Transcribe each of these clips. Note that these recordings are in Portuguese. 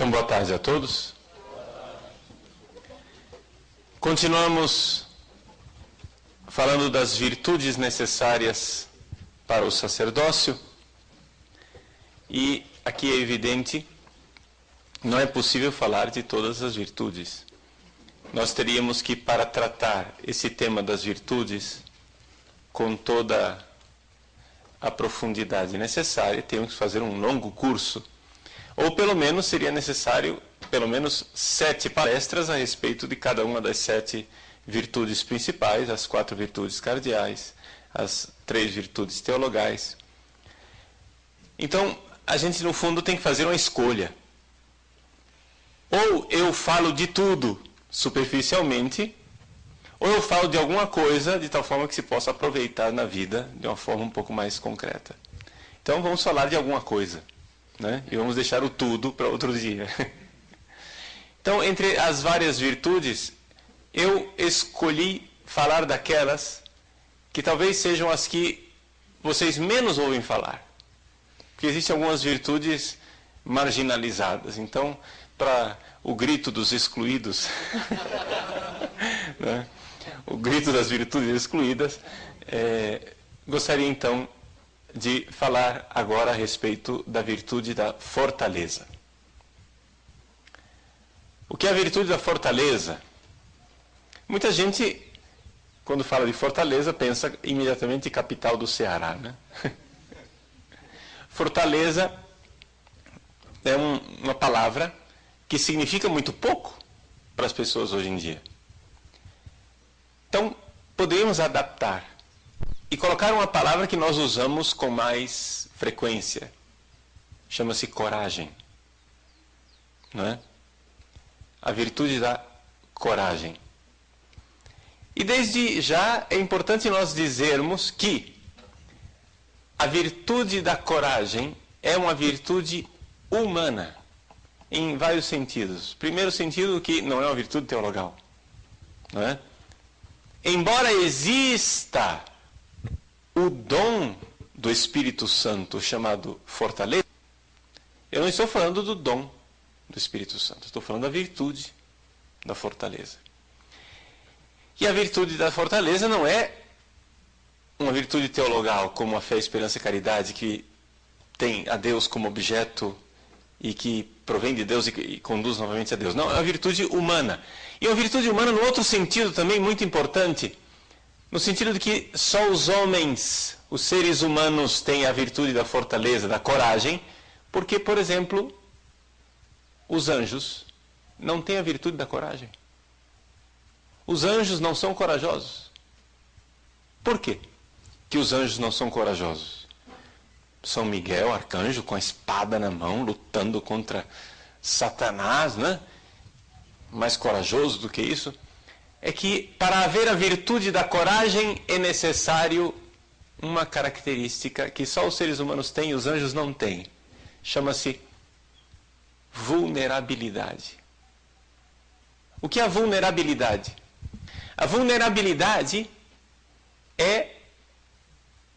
Então, boa tarde a todos. Continuamos falando das virtudes necessárias para o sacerdócio. E aqui é evidente, não é possível falar de todas as virtudes. Nós teríamos que, para tratar esse tema das virtudes com toda a profundidade necessária, temos que fazer um longo curso. Ou pelo menos seria necessário pelo menos 7 palestras a respeito de cada uma das 7 virtudes principais, as 4 virtudes cardeais, as 3 virtudes teologais. Então, a gente no fundo tem que fazer uma escolha. Ou eu falo de tudo superficialmente, ou eu falo de alguma coisa de tal forma que se possa aproveitar na vida de uma forma um pouco mais concreta. Então vamos falar de alguma coisa, né? E vamos deixar o tudo para outro dia. Então, entre as várias virtudes, eu escolhi falar daquelas que talvez sejam as que vocês menos ouvem falar. Porque existem algumas virtudes marginalizadas. Então, para o grito dos excluídos, né? O grito das virtudes excluídas, gostaria então de falar agora a respeito da virtude da fortaleza. O que é a virtude da fortaleza? Muita gente, quando fala de Fortaleza, pensa imediatamente em capital do Ceará, né? Fortaleza é uma palavra que significa muito pouco para as pessoas hoje em dia. Então, poderíamos adaptar e colocar uma palavra que nós usamos com mais frequência. Chama-se coragem. Não é? A virtude da coragem. E desde já é importante nós dizermos que a virtude da coragem é uma virtude humana, em vários sentidos. Primeiro sentido, que não é uma virtude teologal. Não é? Embora exista o dom do Espírito Santo chamado fortaleza, eu não estou falando do dom do Espírito Santo, estou falando da virtude da fortaleza. E a virtude da fortaleza não é uma virtude teologal, como a fé, esperança e caridade, que tem a Deus como objeto e que provém de Deus e conduz novamente a Deus. Não, é uma virtude humana. E uma virtude humana no outro sentido também muito importante, no sentido de que só os homens, os seres humanos, têm a virtude da fortaleza, da coragem, porque, por exemplo, os anjos não têm a virtude da coragem. Os anjos não são corajosos. Por quê que os anjos não são corajosos? São Miguel, arcanjo, com a espada na mão, lutando contra Satanás, né? Mais corajoso do que isso. É que para haver a virtude da coragem é necessário uma característica que só os seres humanos têm e os anjos não têm. Chama-se vulnerabilidade. O que é a vulnerabilidade? A vulnerabilidade é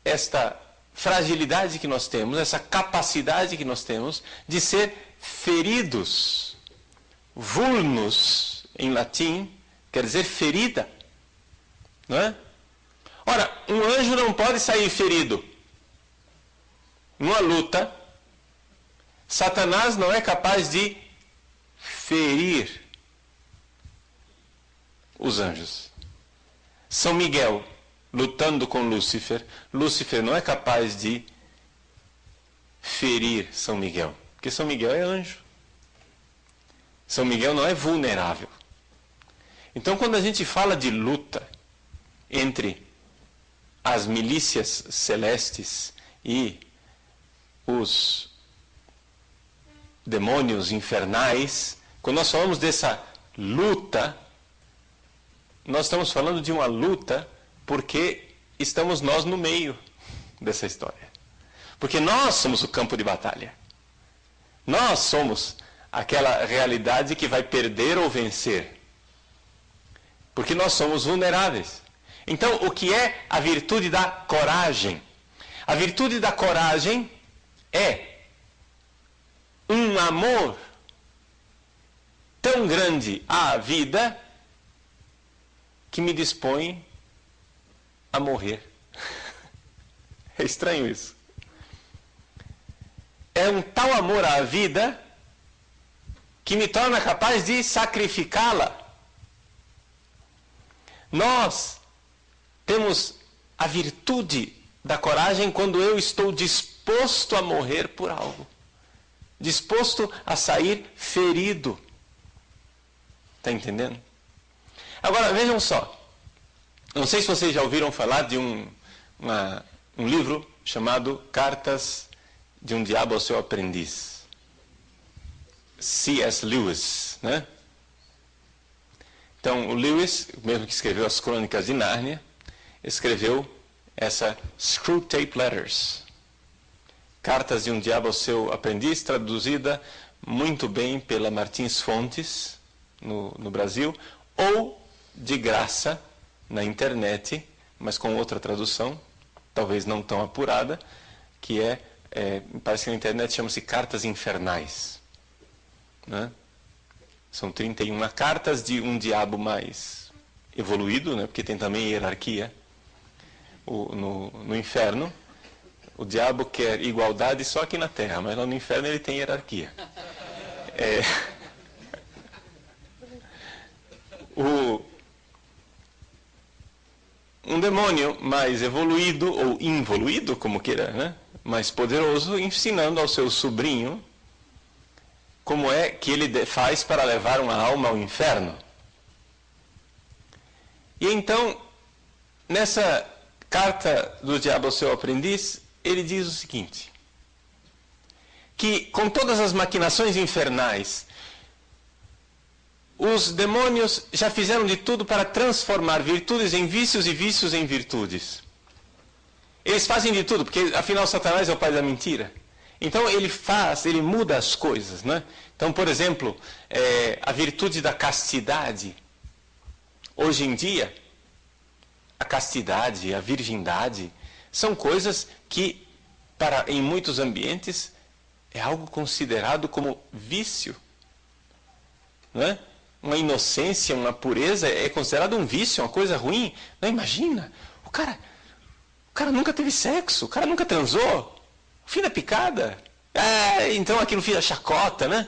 esta fragilidade que nós temos, essa capacidade que nós temos de ser feridos. Vulnus, em latim, quer dizer ferida. Não é? Ora, um anjo não pode sair ferido. Numa luta, Satanás não é capaz de ferir os anjos. São Miguel, lutando com Lúcifer, Lúcifer não é capaz de ferir São Miguel, porque São Miguel é anjo. São Miguel não é vulnerável. Então, quando a gente fala de luta entre as milícias celestes e os demônios infernais, quando nós falamos dessa luta, nós estamos falando de uma luta porque estamos nós no meio dessa história. Porque nós somos o campo de batalha. Nós somos aquela realidade que vai perder ou vencer. Porque nós somos vulneráveis. Então, o que é a virtude da coragem? A virtude da coragem é um amor tão grande à vida que me dispõe a morrer. É estranho isso. É um tal amor à vida que me torna capaz de sacrificá-la. Nós temos a virtude da coragem quando eu estou disposto a morrer por algo. Disposto a sair ferido. Está entendendo? Agora, vejam só. Não sei se vocês já ouviram falar de um livro chamado Cartas de um Diabo ao Seu Aprendiz. C.S. Lewis, né? Então, o Lewis, mesmo que escreveu as Crônicas de Nárnia, escreveu essa Screwtape Letters. Cartas de um Diabo ao Seu Aprendiz, traduzida muito bem pela Martins Fontes, no Brasil, ou de graça na internet, mas com outra tradução, talvez não tão apurada, que parece que na internet chama-se Cartas Infernais. Né? São 31 cartas de um diabo mais evoluído, né? Porque tem também hierarquia. No inferno, o diabo quer igualdade só aqui na Terra, mas lá no inferno ele tem hierarquia. Um demônio mais evoluído, ou involuído, como queira, né? Mais poderoso, ensinando ao seu sobrinho como é que ele faz para levar uma alma ao inferno. E então, nessa carta do diabo ao seu aprendiz, ele diz o seguinte, que com todas as maquinações infernais, os demônios já fizeram de tudo para transformar virtudes em vícios e vícios em virtudes. Eles fazem de tudo, porque afinal Satanás é o pai da mentira. Então ele muda as coisas, né? Então, por exemplo, a virtude da castidade. Hoje em dia, a castidade, a virgindade, são coisas que, em muitos ambientes, é algo considerado como vício. Não é? Uma inocência, uma pureza é considerado um vício, uma coisa ruim. Não, imagina, o cara nunca teve sexo, o cara nunca transou. Fim da picada. Então aqui no fim da chacota, né?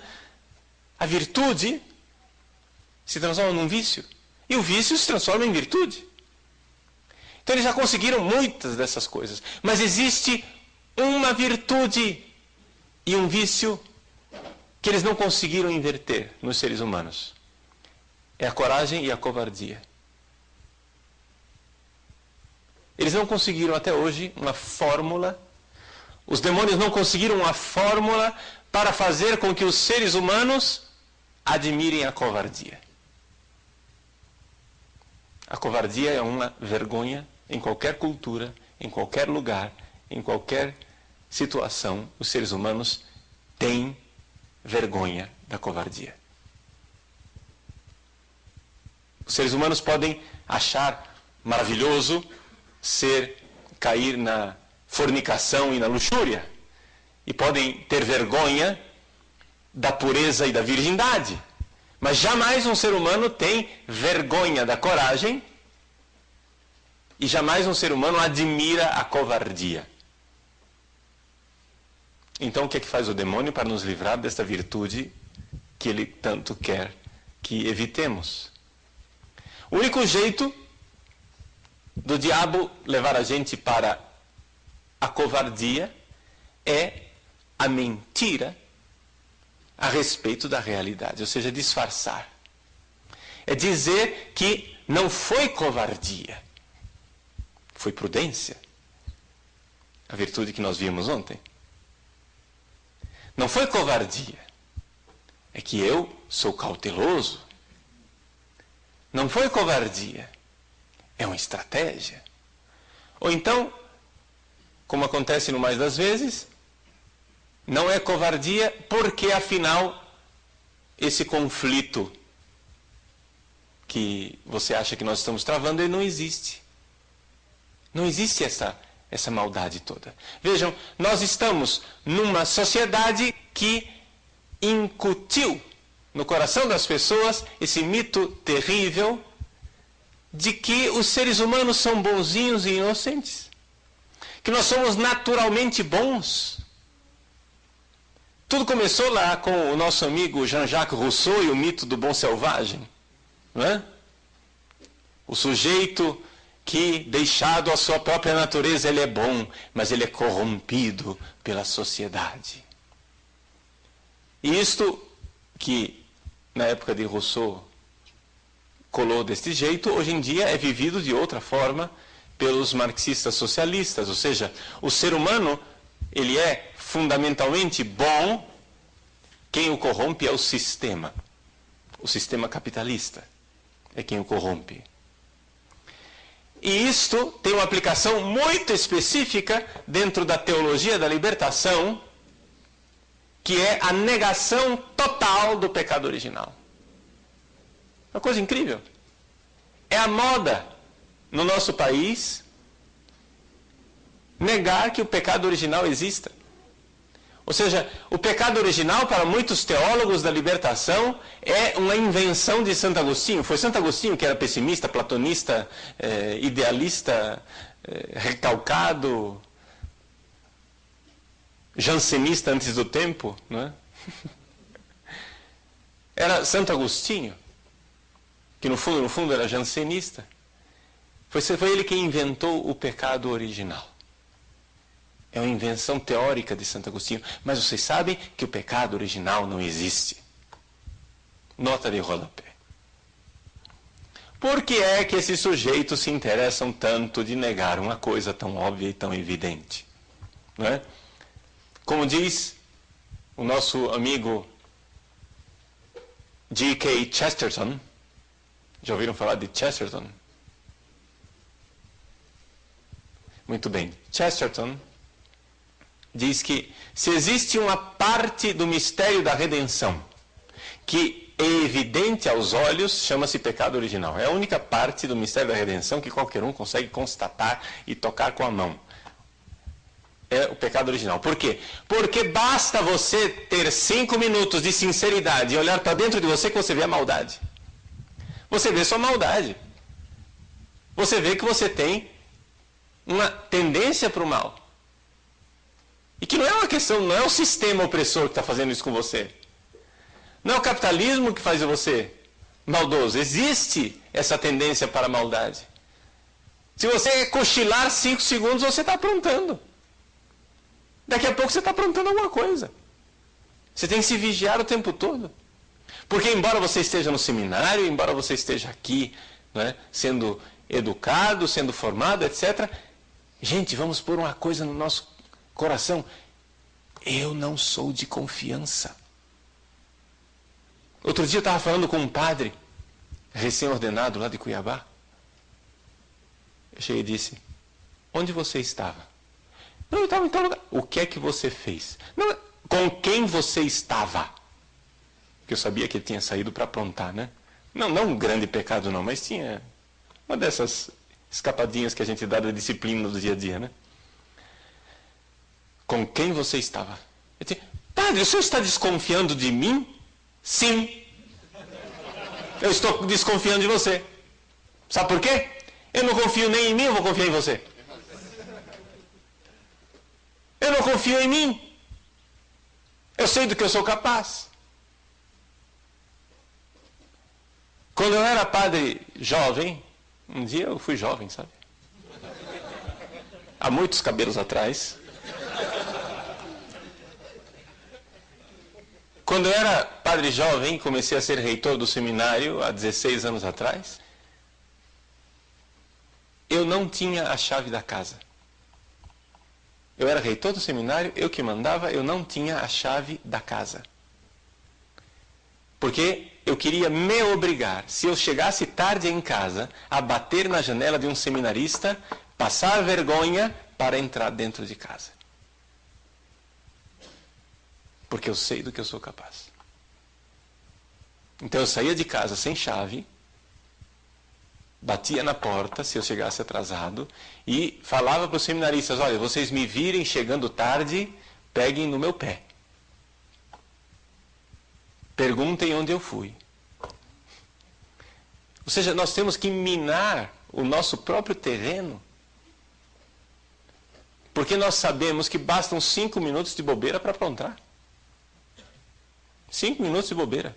A virtude se transforma num vício. E o vício se transforma em virtude. Então eles já conseguiram muitas dessas coisas. Mas existe uma virtude e um vício que eles não conseguiram inverter nos seres humanos. É a coragem e a covardia. Eles não conseguiram até hoje uma fórmula. Os demônios não conseguiram uma fórmula para fazer com que os seres humanos admirem a covardia. A covardia é uma vergonha em qualquer cultura, em qualquer lugar, em qualquer situação. Os seres humanos têm vergonha da covardia. Os seres humanos podem achar maravilhoso cair na fornicação e na luxúria. E podem ter vergonha da pureza e da virgindade. Mas jamais um ser humano tem vergonha da coragem e jamais um ser humano admira a covardia. Então o que é que faz o demônio para nos livrar desta virtude que ele tanto quer que evitemos? O único jeito do diabo levar a gente para a covardia é a mentira a respeito da realidade, ou seja, disfarçar. É dizer que não foi covardia, foi prudência. A virtude que nós vimos ontem. Não foi covardia, é que eu sou cauteloso. Não foi covardia, é uma estratégia. Ou então, como acontece no mais das vezes, não é covardia porque, afinal, esse conflito que você acha que nós estamos travando, ele não existe. Não existe essa maldade toda. Vejam, nós estamos numa sociedade que incutiu no coração das pessoas esse mito terrível de que os seres humanos são bonzinhos e inocentes. Que nós somos naturalmente bons. Tudo começou lá com o nosso amigo Jean-Jacques Rousseau e o mito do bom selvagem. Não é? O sujeito que, deixado à sua própria natureza, ele é bom, mas ele é corrompido pela sociedade. E isto que, na época de Rousseau, colou deste jeito, hoje em dia é vivido de outra forma pelos marxistas socialistas. Ou seja, o ser humano, ele é fundamentalmente bom, quem o corrompe é o sistema capitalista é quem o corrompe. E isto tem uma aplicação muito específica dentro da teologia da libertação, que é a negação total do pecado original. Uma coisa incrível. É a moda no nosso país negar que o pecado original exista. Ou seja, o pecado original, para muitos teólogos da libertação, é uma invenção de Santo Agostinho. Foi Santo Agostinho que era pessimista, platonista, idealista, recalcado, jansenista antes do tempo, não é? Era Santo Agostinho, que no fundo era jansenista. Foi ele quem inventou o pecado original. É uma invenção teórica de Santo Agostinho. Mas vocês sabem que o pecado original não existe. Nota de rodapé. Por que é que esses sujeitos se interessam tanto de negar uma coisa tão óbvia e tão evidente? Não é? Como diz o nosso amigo G.K. Chesterton. Já ouviram falar de Chesterton? Muito bem. Chesterton diz que se existe uma parte do mistério da redenção que é evidente aos olhos, chama-se pecado original. É a única parte do mistério da redenção que qualquer um consegue constatar e tocar com a mão. É o pecado original. Por quê? Porque basta você ter 5 minutos de sinceridade e olhar para dentro de você que você vê a maldade. Você vê sua maldade. Você vê que você tem uma tendência para o mal. E que não é uma questão, não é o sistema opressor que está fazendo isso com você. Não é o capitalismo que faz você maldoso. Existe essa tendência para a maldade. Se você cochilar 5 segundos, você está aprontando. Daqui a pouco você está aprontando alguma coisa. Você tem que se vigiar o tempo todo. Porque embora você esteja no seminário, embora você esteja aqui, né, sendo educado, sendo formado, etc. Gente, vamos pôr uma coisa no nosso coração. Eu não sou de confiança. Outro dia eu estava falando com um padre, recém-ordenado lá de Cuiabá. Eu cheguei e disse, onde você estava? Não, eu estava em tal lugar. O que é que você fez? Não, com quem você estava? Porque eu sabia que ele tinha saído para aprontar, né? Não um grande pecado não, mas tinha uma dessas escapadinhas que a gente dá da disciplina do dia a dia, né? Com quem você estava? Eu disse, padre, o senhor está desconfiando de mim? Sim. Eu estou desconfiando de você. Sabe por quê? Eu não confio nem em mim, eu vou confiar em você. Eu não confio em mim. Eu sei do que eu sou capaz. Quando eu era padre jovem, um dia eu fui jovem, sabe? Há muitos cabelos atrás. Quando eu era padre jovem, comecei a ser reitor do seminário há 16 anos atrás, eu não tinha a chave da casa. Eu era reitor do seminário, eu que mandava, eu não tinha a chave da casa. Porque eu queria me obrigar, se eu chegasse tarde em casa, a bater na janela de um seminarista, passar vergonha para entrar dentro de casa. Porque eu sei do que eu sou capaz. Então eu saía de casa sem chave, batia na porta se eu chegasse atrasado e falava para os seminaristas, olha, vocês me virem chegando tarde, peguem no meu pé. Perguntem onde eu fui. Ou seja, nós temos que minar o nosso próprio terreno. Porque nós sabemos que bastam 5 minutos de bobeira para aprontar. 5 minutos de bobeira.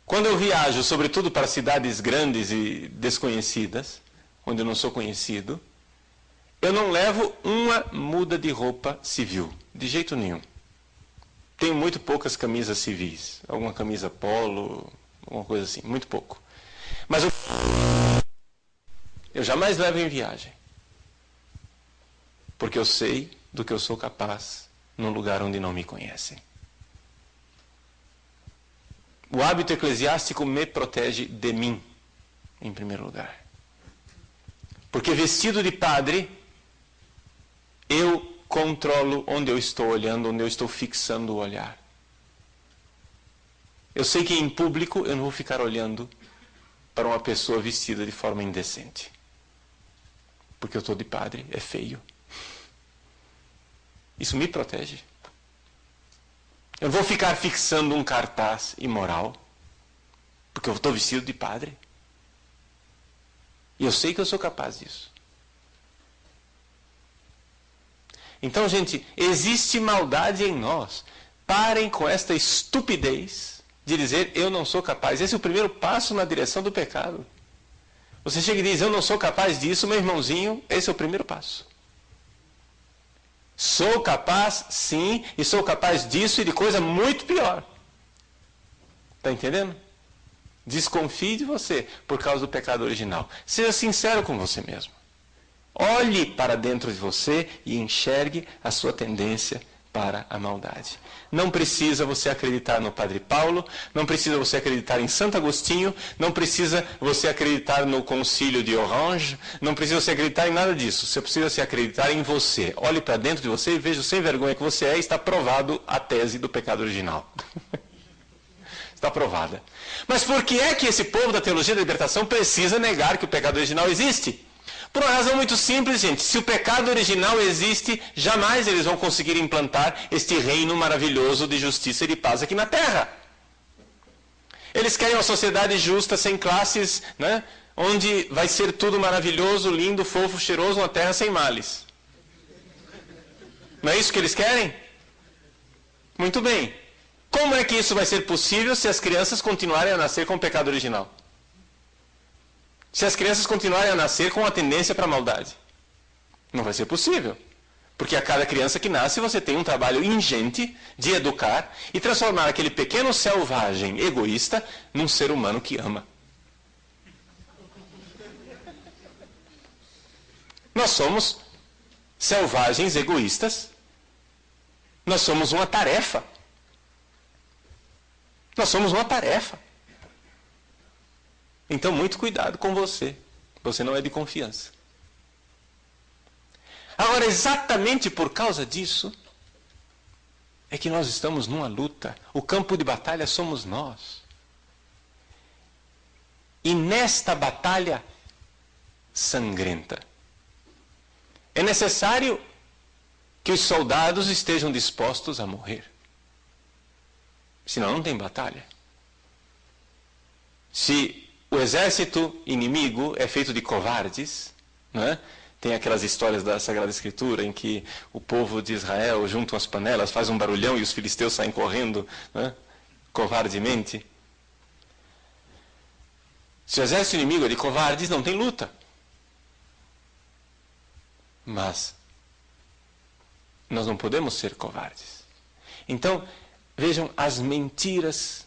Quando eu viajo, sobretudo para cidades grandes e desconhecidas, onde eu não sou conhecido, eu não levo uma muda de roupa civil, de jeito nenhum. Tenho muito poucas camisas civis, alguma camisa polo, alguma coisa assim, muito pouco. Mas eu jamais levo em viagem, porque eu sei do que eu sou capaz num lugar onde não me conhecem. O hábito eclesiástico me protege de mim, em primeiro lugar. Porque vestido de padre, eu controlo onde eu estou olhando, onde eu estou fixando o olhar. Eu sei que em público eu não vou ficar olhando para uma pessoa vestida de forma indecente. Porque eu estou de padre, é feio. Isso me protege. Eu não vou ficar fixando um cartaz imoral, porque eu estou vestido de padre. E eu sei que eu sou capaz disso. Então, gente, existe maldade em nós. Parem com esta estupidez de dizer, eu não sou capaz. Esse é o primeiro passo na direção do pecado. Você chega e diz, eu não sou capaz disso, meu irmãozinho, esse é o primeiro passo. Sou capaz, sim, e sou capaz disso e de coisa muito pior. Está entendendo? Desconfie de você por causa do pecado original. Seja sincero com você mesmo. Olhe para dentro de você e enxergue a sua tendência para a maldade. Não precisa você acreditar no Padre Paulo, não precisa você acreditar em Santo Agostinho, não precisa você acreditar no Concílio de Orange, não precisa você acreditar em nada disso. Você precisa se acreditar em você. Olhe para dentro de você e veja o sem vergonha que você é e está provado a tese do pecado original. Está provada. Mas por que é que esse povo da teologia da libertação precisa negar que o pecado original existe? Por uma razão muito simples, gente. Se o pecado original existe, jamais eles vão conseguir implantar este reino maravilhoso de justiça e de paz aqui na Terra. Eles querem uma sociedade justa, sem classes, né? Onde vai ser tudo maravilhoso, lindo, fofo, cheiroso, uma terra sem males. Não é isso que eles querem? Muito bem. Como é que isso vai ser possível se as crianças continuarem a nascer com o pecado original? Se as crianças continuarem a nascer com uma tendência para a maldade? Não vai ser possível. Porque a cada criança que nasce, você tem um trabalho ingente de educar e transformar aquele pequeno selvagem egoísta num ser humano que ama. Nós somos selvagens egoístas. Nós somos uma tarefa. Nós somos uma tarefa. Então, muito cuidado com você. Você não é de confiança. Agora, exatamente por causa disso, é que nós estamos numa luta. O campo de batalha somos nós. E nesta batalha sangrenta, é necessário que os soldados estejam dispostos a morrer. Senão não tem batalha. Se o exército inimigo é feito de covardes, não é? Tem aquelas histórias da Sagrada Escritura em que o povo de Israel junta as panelas, faz um barulhão e os filisteus saem correndo, não é? Covardemente. Se o exército inimigo é de covardes, não tem luta. Mas nós não podemos ser covardes. Então, vejam as mentiras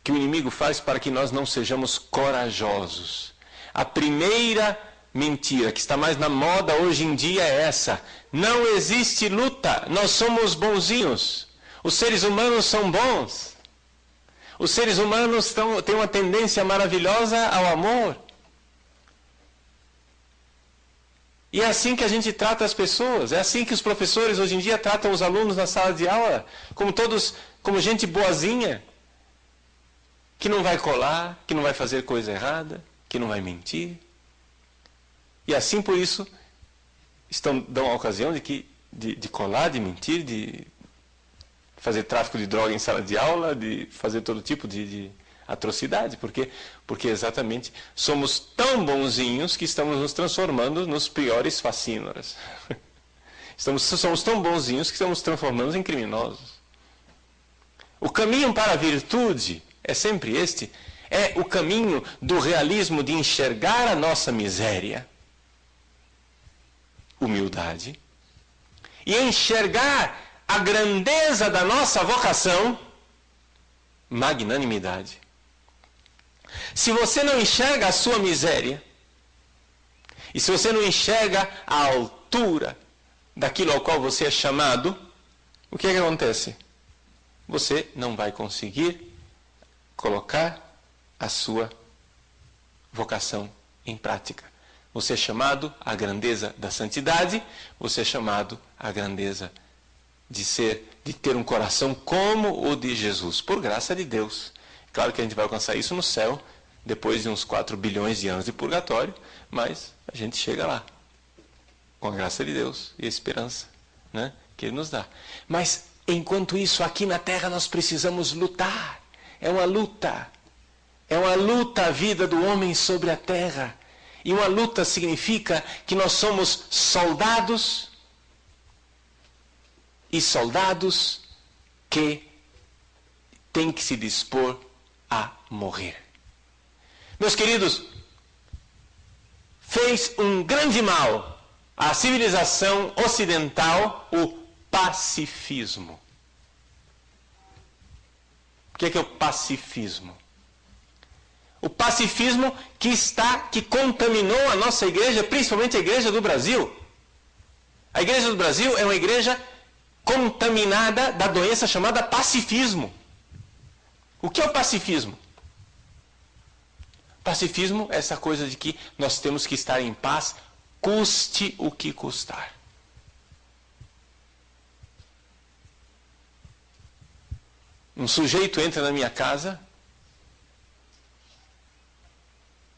que o inimigo faz para que nós não sejamos corajosos. A primeira mentira que está mais na moda hoje em dia é essa: não existe luta, nós somos bonzinhos. Os seres humanos são bons. Os seres humanos têm uma tendência maravilhosa ao amor. E é assim que a gente trata as pessoas, é assim que os professores hoje em dia tratam os alunos na sala de aula, como gente boazinha, que não vai colar, que não vai fazer coisa errada, que não vai mentir. E assim, por isso, dão a ocasião de colar, de mentir, de fazer tráfico de droga em sala de aula, de fazer todo tipo de atrocidade. Porque exatamente somos tão bonzinhos que estamos nos transformando nos piores facínoras. Somos tão bonzinhos que estamos nos transformando em criminosos. O caminho para a virtude é sempre este. É o caminho do realismo, de enxergar a nossa miséria, humildade, e enxergar a grandeza da nossa vocação, magnanimidade. Se você não enxerga a sua miséria, e se você não enxerga a altura daquilo ao qual você é chamado, o que é que acontece? Você não vai conseguir colocar a sua vocação em prática. Você é chamado à grandeza da santidade, você é chamado à grandeza de ter um coração como o de Jesus, por graça de Deus. Claro que a gente vai alcançar isso no céu, depois de uns 4 bilhões de anos de purgatório, mas a gente chega lá, com a graça de Deus e a esperança, né, que Ele nos dá. Mas, enquanto isso, aqui na terra nós precisamos lutar. É uma luta. É uma luta a vida do homem sobre a terra. E uma luta significa que nós somos soldados, e soldados que têm que se dispor a morrer. Meus queridos, fez um grande mal à civilização ocidental o pacifismo. O que é o pacifismo? O pacifismo que contaminou a nossa igreja, principalmente a igreja do Brasil. A igreja do Brasil é uma igreja contaminada da doença chamada pacifismo. O que é o pacifismo? Pacifismo é essa coisa de que nós temos que estar em paz, custe o que custar. Um sujeito entra na minha casa,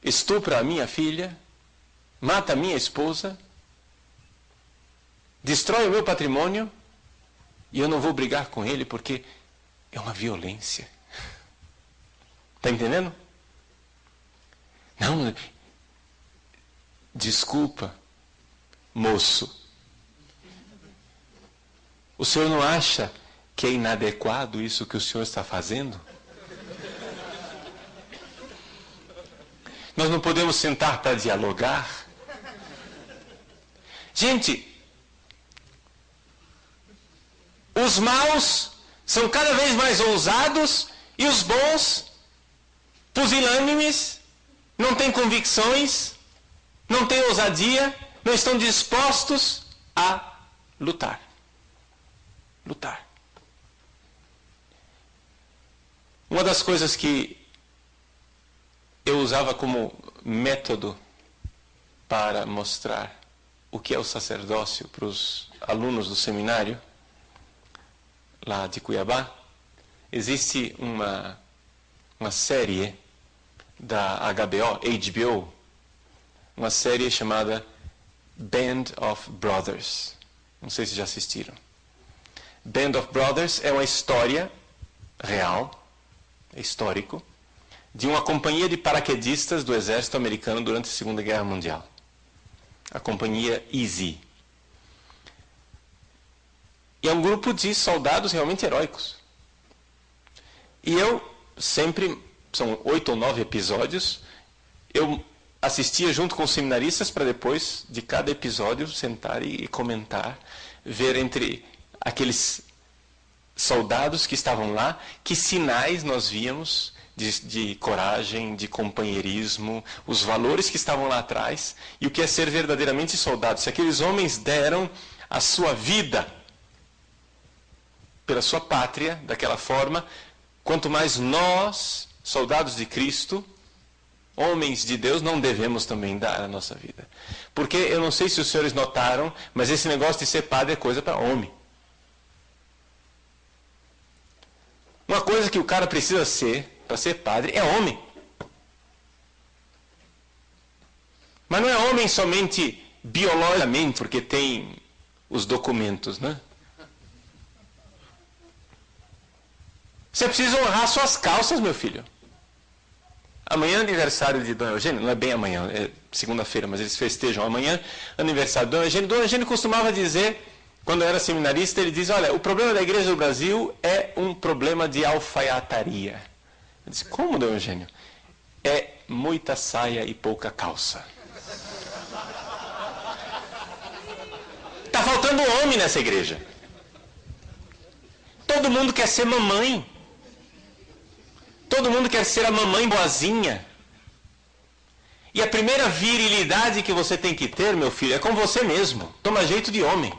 estupra a minha filha, mata a minha esposa, destrói o meu patrimônio, e eu não vou brigar com ele porque é uma violência. Está entendendo? Não, desculpa, moço. O senhor não acha que é inadequado isso que o senhor está fazendo? Nós não podemos sentar para dialogar? Gente, os maus são cada vez mais ousados e os bons, pusilânimes, não têm convicções, não têm ousadia, não estão dispostos a lutar. Lutar. Uma das coisas que eu usava como método para mostrar o que é o sacerdócio para os alunos do seminário, lá de Cuiabá, existe uma série da HBO, uma série chamada Band of Brothers. Não sei se já assistiram. Band of Brothers é uma história real, histórico, de uma companhia de paraquedistas do exército americano durante a Segunda Guerra Mundial. A companhia Easy. E é um grupo de soldados realmente heróicos. E eu sempre, são 8 ou 9 episódios, eu assistia junto com os seminaristas para depois de cada episódio sentar e comentar, ver entre aqueles soldados que estavam lá, que sinais nós víamos de coragem, de companheirismo, os valores que estavam lá atrás, e o que é ser verdadeiramente soldado. Se aqueles homens deram a sua vida pela sua pátria, daquela forma, quanto mais nós, soldados de Cristo, homens de Deus, não devemos também dar a nossa vida. Porque eu não sei se os senhores notaram, mas esse negócio de ser padre é coisa para homem. Uma coisa que o cara precisa ser, para ser padre, é homem. Mas não é homem somente biologicamente, porque tem os documentos, né? Você precisa honrar suas calças, meu filho. Amanhã é aniversário de Dona Eugênia, não é bem amanhã, é segunda-feira, mas eles festejam amanhã, aniversário de Dona Eugênia. Dona Eugênia costumava dizer, quando eu era seminarista, ele diz, olha, o problema da igreja do Brasil é um problema de alfaiataria. Eu disse, como, Dona Eugênia? É muita saia e pouca calça. Está faltando homem nessa igreja. Todo mundo quer ser mamãe. Todo mundo quer ser a mamãe boazinha. E a primeira virilidade que você tem que ter, meu filho, é com você mesmo. Toma jeito de homem.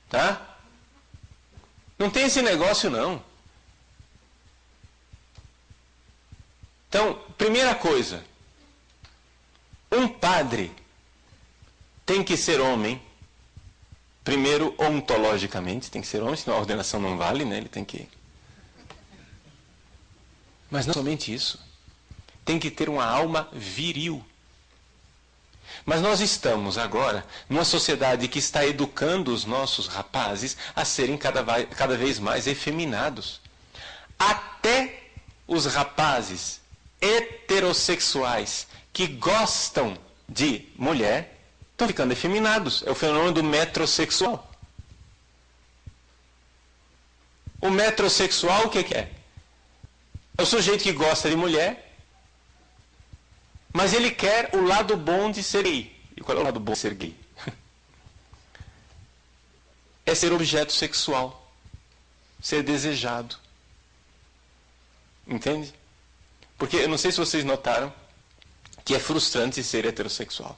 Tá? Não tem esse negócio, não. Então, primeira coisa. Um padre tem que ser homem. Primeiro, ontologicamente, tem que ser homem, senão a ordenação não vale, né? Ele tem que... Mas não somente isso. Tem que ter uma alma viril. Mas nós estamos agora numa sociedade que está educando os nossos rapazes a serem cada vez mais efeminados. Até os rapazes heterossexuais que gostam de mulher estão ficando efeminados. É o fenômeno do metrosexual. O metrosexual o que é? É o sujeito que gosta de mulher, mas ele quer o lado bom de ser gay. E qual é o lado bom de ser gay? É ser objeto sexual. Ser desejado. Entende? Porque eu não sei se vocês notaram que é frustrante ser heterossexual.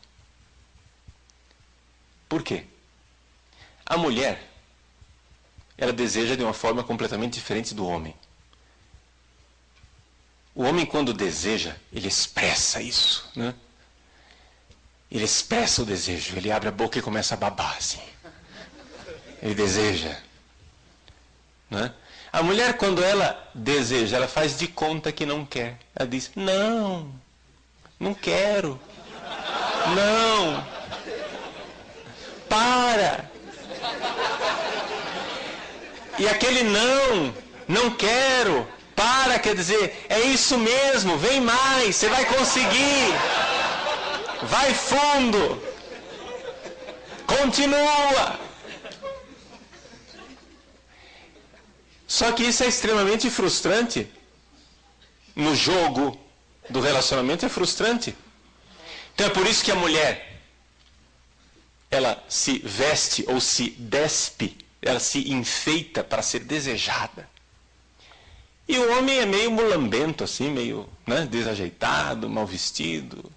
Por quê? A mulher, ela deseja de uma forma completamente diferente do homem. O homem, quando deseja, ele expressa isso, né? Ele expressa o desejo, ele abre a boca e começa a babar, assim. Ele deseja. Né? A mulher, quando ela deseja, ela faz de conta que não quer. Ela diz, não, não quero, não, para. E aquele não quero, para, quer dizer, é isso mesmo, vem mais, você vai conseguir. Vai fundo. Continua. Só que isso é extremamente frustrante. No jogo do relacionamento é frustrante. Então é por isso que a mulher, ela se veste ou se despe, ela se enfeita para ser desejada. E o homem é meio mulambento, assim, meio, né, desajeitado, mal vestido.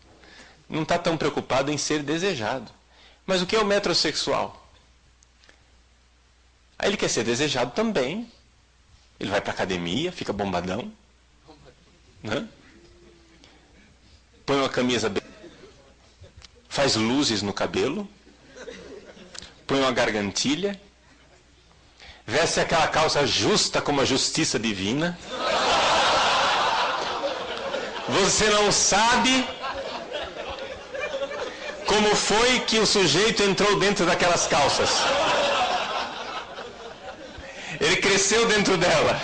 Não está tão preocupado em ser desejado. Mas o que é o metrosexual? Aí ele quer ser desejado também. Ele vai para a academia, fica bombadão. Né? Põe uma camisa bem... Faz luzes no cabelo. Põe uma gargantilha. Veste aquela calça justa como a justiça divina. Você não sabe como foi que o sujeito entrou dentro daquelas calças. Ele cresceu dentro dela.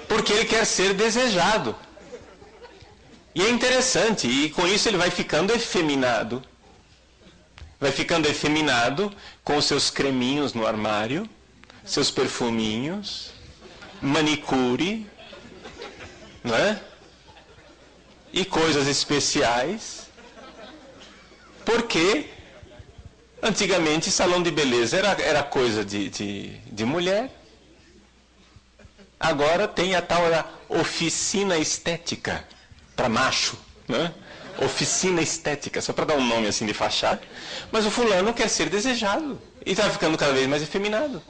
Porque ele quer ser desejado. E é interessante, e com isso ele vai ficando efeminado. Vai ficando efeminado com os seus creminhos no armário, seus perfuminhos, manicure, não é? E coisas especiais. Porque antigamente salão de beleza era coisa de mulher. Agora tem a tal da oficina estética para macho, né? Oficina estética, só para dar um nome assim de fachada. Mas o fulano quer ser desejado e está ficando cada vez mais efeminado.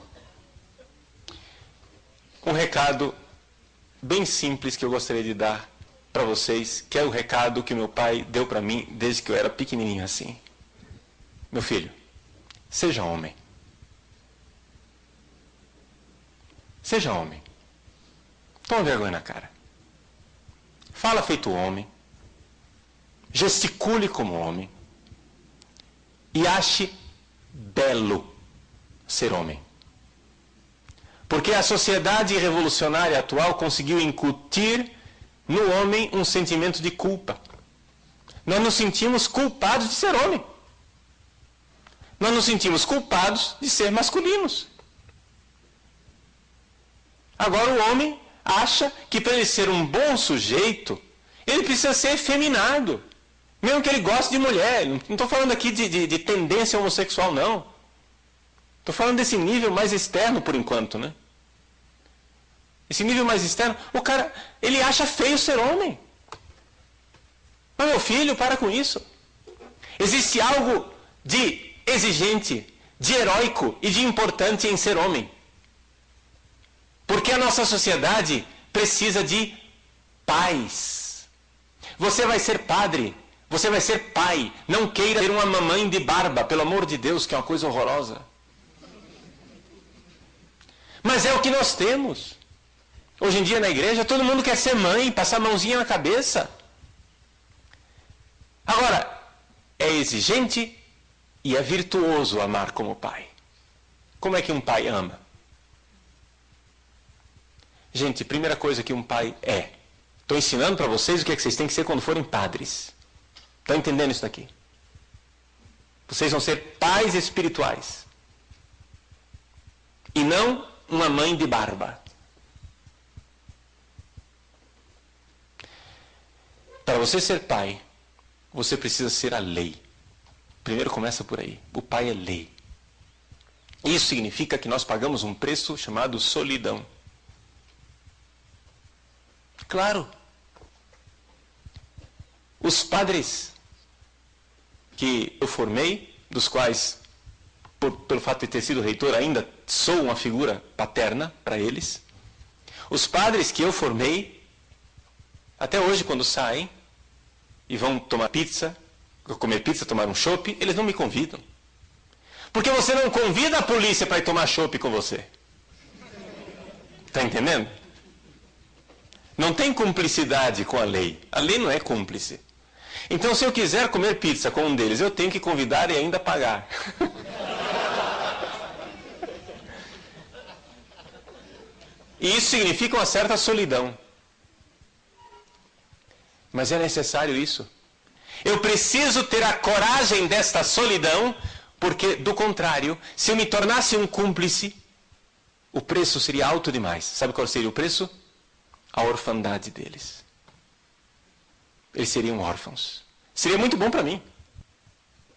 Um recado bem simples que eu gostaria de dar para vocês, que é o recado que meu pai deu para mim desde que eu era pequenininho assim. Meu filho, seja homem. Seja homem. Toma vergonha na cara. Fala feito homem. Gesticule como homem. E ache belo ser homem. Porque a sociedade revolucionária atual conseguiu incutir no homem um sentimento de culpa. Nós nos sentimos culpados de ser homem. Nós nos sentimos culpados de ser masculinos. Agora o homem acha que para ele ser um bom sujeito, ele precisa ser efeminado. Mesmo que ele goste de mulher. Não estou falando aqui de tendência homossexual, não. Estou falando desse nível mais externo por enquanto, né? Esse nível mais externo, o cara, ele acha feio ser homem. Mas meu filho, para com isso. Existe algo de exigente, de heróico e de importante em ser homem. Porque a nossa sociedade precisa de pais. Você vai ser padre, você vai ser pai. Não queira ter uma mamãe de barba, pelo amor de Deus, que é uma coisa horrorosa. Mas é o que nós temos. Hoje em dia na igreja, todo mundo quer ser mãe, passar a mãozinha na cabeça. Agora, é exigente e é virtuoso amar como pai. Como é que um pai ama? Gente, primeira coisa que um pai é. Estou ensinando para vocês o que é que vocês têm que ser quando forem padres. Estão entendendo isso daqui? Vocês vão ser pais espirituais. E não uma mãe de barba. Para você ser pai, você precisa ser a lei. Primeiro começa por aí. O pai é lei. Isso significa que nós pagamos um preço chamado solidão. Claro. Os padres que eu formei, dos quais, pelo fato de ter sido reitor, ainda sou uma figura paterna para eles. Os padres que eu formei, até hoje quando saem e vão tomar pizza, comer pizza, tomar um chopp, eles não me convidam. Porque você não convida a polícia para ir tomar chopp com você. Está entendendo? Não tem cumplicidade com a lei. A lei não é cúmplice. Então, se eu quiser comer pizza com um deles, eu tenho que convidar e ainda pagar. E isso significa uma certa solidão. Mas é necessário isso. Eu preciso ter a coragem desta solidão, porque, do contrário, se eu me tornasse um cúmplice, o preço seria alto demais. Sabe qual seria o preço? A orfandade deles. Eles seriam órfãos. Seria muito bom para mim.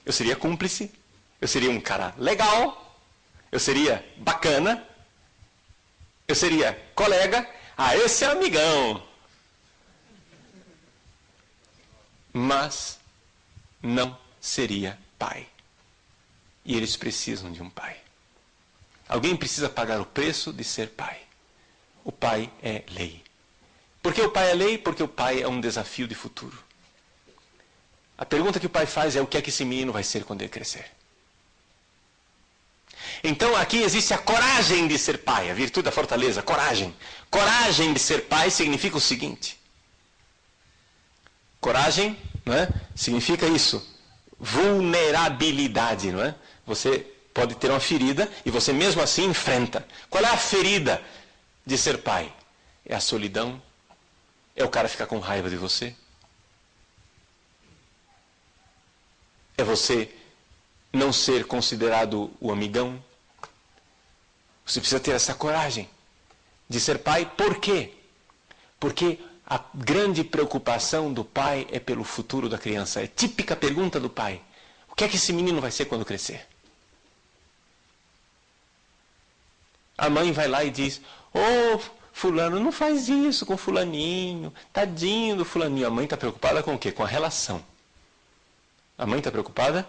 Eu seria cúmplice, eu seria um cara legal, eu seria bacana, eu seria colega, esse é amigão. Mas não seria pai. E eles precisam de um pai. Alguém precisa pagar o preço de ser pai. O pai é lei. Por que o pai é lei? Porque o pai é um desafio de futuro. A pergunta que o pai faz é: o que é que esse menino vai ser quando ele crescer? Então aqui existe a coragem de ser pai, a virtude da fortaleza, coragem. Coragem de ser pai significa o seguinte. Coragem, não é? Significa isso. Vulnerabilidade, não é? Você pode ter uma ferida e você mesmo assim enfrenta. Qual é a ferida de ser pai? É a solidão. É o cara ficar com raiva de você. É você não ser considerado o amigão. Você precisa ter essa coragem de ser pai. Por quê? Porque a grande preocupação do pai é pelo futuro da criança. É a típica pergunta do pai. O que é que esse menino vai ser quando crescer? A mãe vai lá e diz: fulano, não faz isso com fulaninho. Tadinho do fulaninho. A mãe está preocupada com o quê? Com a relação. A mãe está preocupada